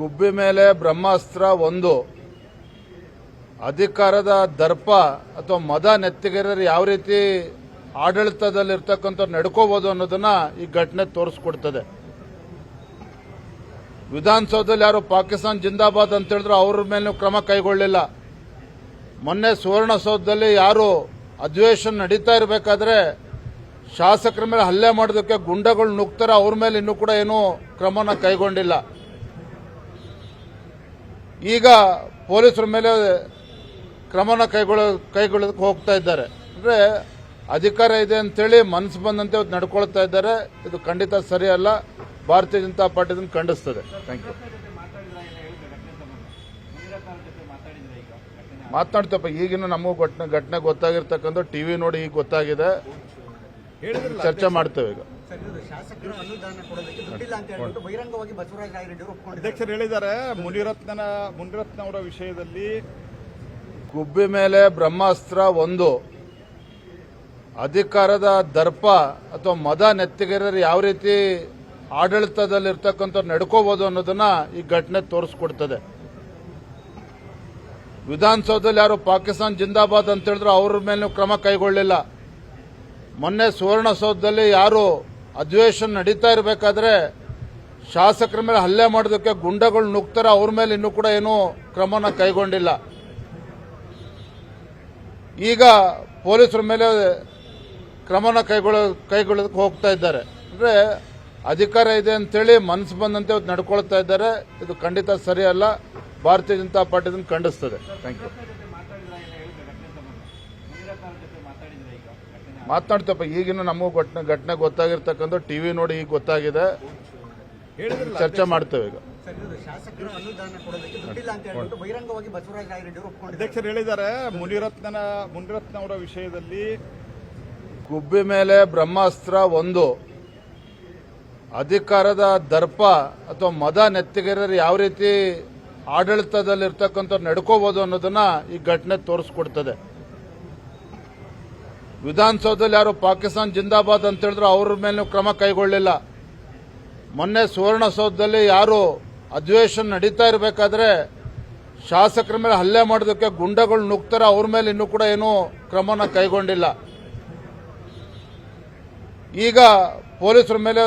ಗುಬ್ಬಿ ಮೇಲೆ ಬ್ರಹ್ಮಾಸ್ತ್ರ ಒಂದು ಅಧಿಕಾರದ ದರ್ಪ ಅಥವಾ ಮದ ನೆತ್ತಿಗೆರರು ಯಾವ ರೀತಿ ಆಡಳಿತದಲ್ಲಿರ್ತಕ್ಕಂಥ ನಡ್ಕೋಬಹುದು ಅನ್ನೋದನ್ನ ಈ ಘಟನೆ ತೋರಿಸ್ಕೊಡ್ತದೆ. ವಿಧಾನಸೌಧದಲ್ಲಿ ಯಾರು ಪಾಕಿಸ್ತಾನ ಜಿಂದಾಬಾದ್ ಅಂತ ಹೇಳಿದ್ರು ಅವ್ರ ಮೇಲೆ ಕ್ರಮ ಕೈಗೊಳ್ಳಿಲ್ಲ. ಮೊನ್ನೆ ಸುವರ್ಣಸೌಧದಲ್ಲಿ ಯಾರು ಅಧಿವೇಶನ ನಡೀತಾ ಇರಬೇಕಾದ್ರೆ ಶಾಸಕರ ಮೇಲೆ ಹಲ್ಲೆ ಮಾಡೋದಕ್ಕೆ ಗುಂಡಗಳು ನುಗ್ತಾರೆ, ಅವ್ರ ಮೇಲೆ ಇನ್ನೂ ಕೂಡ ಏನೂ ಕ್ರಮನ ಕೈಗೊಂಡಿಲ್ಲ. ಈಗ ಪೊಲೀಸರ ಮೇಲೆ ಕ್ರಮನ ಕೈಗೊಳ್ಳೋದಕ್ಕೆ ಹೋಗ್ತಾ ಇದ್ದಾರೆ. ಅಂದ್ರೆ ಅಧಿಕಾರ ಇದೆ ಅಂತೇಳಿ ಮನಸ್ಸು ಬಂದಂತೆ ನಡ್ಕೊಳ್ತಾ ಇದ್ದಾರೆ. ಇದು ಖಂಡಿತ ಸರಿಯಲ್ಲ. ಭಾರತೀಯ ಜನತಾ ಪಾರ್ಟಿ ಇದನ್ನು ಖಂಡಿಸ್ತದೆ. Thank you. ಮಾತನಾಡ್ತಪ್ಪ. ಈಗಿನ ನಮಗೂ ಘಟನೆ ಗೊತ್ತಾಗಿರ್ತಕ್ಕಂಥ ಟಿವಿ ನೋಡಿ ಈಗ ಗೊತ್ತಾಗಿದೆ. ಚರ್ಚೆ ಮಾಡ್ತೇವೆ ಈಗ. ಅಧ್ಯಕ್ಷರು ಹೇಳಿದ್ದಾರೆ ಮುನಿರತ್ನ ಅವರ ವಿಷಯದಲ್ಲಿ ಗುಬ್ಬಿ ಮೇಲೆ ಬ್ರಹ್ಮಾಸ್ತ್ರ ಒಂದು ಅಧಿಕಾರದ ದರ್ಪ ಅಥವಾ ಮದ ನೆತ್ತಿಗೆರರು ಯಾವ ರೀತಿ ಆಡಳಿತದಲ್ಲಿರ್ತಕ್ಕಂಥ ನಡ್ಕೋಬಹುದು ಅನ್ನೋದನ್ನ ಈ ಘಟನೆ ತೋರಿಸ್ಕೊಡ್ತದೆ. ವಿಧಾನಸೌಧದಲ್ಲಿ ಯಾರು ಪಾಕಿಸ್ತಾನ ಜಿಂದಾಬಾದ್ ಅಂತ ಹೇಳಿದ್ರು ಅವ್ರ ಮೇಲೆ ಕ್ರಮ ಕೈಗೊಳ್ಳಿಲ್ಲ. ಮೊನ್ನೆ ಸುವರ್ಣಸೌಧದಲ್ಲಿ ಯಾರು ಅಧಿವೇಶನ ನಡೀತಾ ಇರಬೇಕಾದ್ರೆ ಶಾಸಕರ ಮೇಲೆ ಹಲ್ಲೆ ಮಾಡೋದಕ್ಕೆ ಗುಂಡಗಳು ನುಗ್ತಾರೆ, ಅವ್ರ ಮೇಲೆ ಇನ್ನೂ ಕೂಡ ಏನೂ ಕ್ರಮನ ಕೈಗೊಂಡಿಲ್ಲ. ಈಗ ಪೊಲೀಸರ ಮೇಲೆ ಕ್ರಮನ ಕೈಗೊಳ್ಳೋದಕ್ಕೆ ಹೋಗ್ತಾ ಇದ್ದಾರೆ. ಅಂದ್ರೆ ಅಧಿಕಾರ ಇದೆ ಅಂತೇಳಿ ಮನಸ್ಸು ಬಂದಂತೆ ನಡ್ಕೊಳ್ತಾ ಇದ್ದಾರೆ. ಇದು ಖಂಡಿತ ಸರಿಯಲ್ಲ. ಭಾರತೀಯ ಜನತಾ ಪಾರ್ಟಿ ಇದನ್ನು ಖಂಡಿಸ್ತದೆ. Thank you. ಮಾತನಾಡ್ತಪ್ಪ. ಈಗಿನ ನಮಗೂ ಘಟನೆ ಗೊತ್ತಾಗಿರ್ತಕ್ಕಂಥ ಟಿವಿ ನೋಡಿ ಈಗ ಗೊತ್ತಾಗಿದೆ. ಚರ್ಚೆ ಮಾಡ್ತೇವೆ ಈಗ. ಅಧ್ಯಕ್ಷರು ಹೇಳಿದ್ದಾರೆ ಮುನಿರತ್ನ ಅವರ ವಿಷಯದಲ್ಲಿ ಗುಬ್ಬಿ ಮೇಲೆ ಬ್ರಹ್ಮಾಸ್ತ್ರ ಒಂದು ಅಧಿಕಾರದ ದರ್ಪ ಅಥವಾ ಮದ ನೆತ್ತಿಗೆರರು ಯಾವ ರೀತಿ ಆಡಳಿತದಲ್ಲಿರ್ತಕ್ಕಂಥ ನಡ್ಕೋಬಹುದು ಅನ್ನೋದನ್ನ ಈ ಘಟನೆ ತೋರಿಸ್ಕೊಡ್ತದೆ. ವಿಧಾನಸೌಧದಲ್ಲಿ ಯಾರು ಪಾಕಿಸ್ತಾನ ಜಿಂದಾಬಾದ್ ಅಂತ ಹೇಳಿದ್ರು ಅವ್ರ ಮೇಲೆ ಕ್ರಮ ಕೈಗೊಳ್ಳಿಲ್ಲ. ಮೊನ್ನೆ ಸುವರ್ಣಸೌಧದಲ್ಲಿ ಯಾರು ಅಧಿವೇಶನ ನಡೀತಾ ಇರಬೇಕಾದ್ರೆ ಶಾಸಕರ ಮೇಲೆ ಹಲ್ಲೆ ಮಾಡೋದಕ್ಕೆ ಗುಂಡಗಳು ನುಗ್ತಾರೆ, ಅವ್ರ ಮೇಲೆ ಇನ್ನೂ ಕೂಡ ಏನೂ ಕ್ರಮನ ಕೈಗೊಂಡಿಲ್ಲ. ಈಗ ಪೊಲೀಸರ ಮೇಲೆ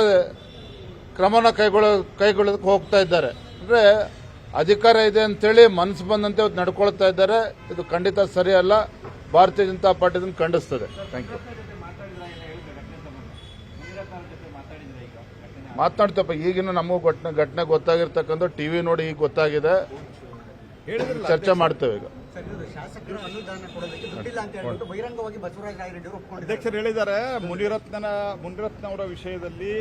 ಕ್ರಮನ ಕೈಗೊಳ್ಳೋದಕ್ಕೆ ಹೋಗ್ತಾ ಇದ್ದಾರೆ. ಅಂದ್ರೆ ಅಧಿಕಾರ ಇದೆ ಅಂತೇಳಿ ಮನಸ್ಸು ಬಂದಂತೆ ನಡ್ಕೊಳ್ತಾ ಇದ್ದಾರೆ. ಇದು ಖಂಡಿತ ಸರಿಯಲ್ಲ. ಭಾರತೀಯ ಜನತಾ ಪಾರ್ಟಿ ಇದನ್ನು ಖಂಡಿಸ್ತದೆ. Thank you. ಮಾತನಾಡ್ತಪ್ಪ. ಈಗಿನ ನಮಗೂ ಘಟನೆ ಗೊತ್ತಾಗಿರ್ತಕ್ಕಂಥ ಟಿವಿ ನೋಡಿ ಈಗ ಗೊತ್ತಾಗಿದೆ. ಚರ್ಚೆ ಮಾಡ್ತೇವೆ ಈಗ. ಅಧ್ಯಕ್ಷರು ಹೇಳಿದ್ದಾರೆ ಮುನಿರತ್ನ ಅವರ ವಿಷಯದಲ್ಲಿ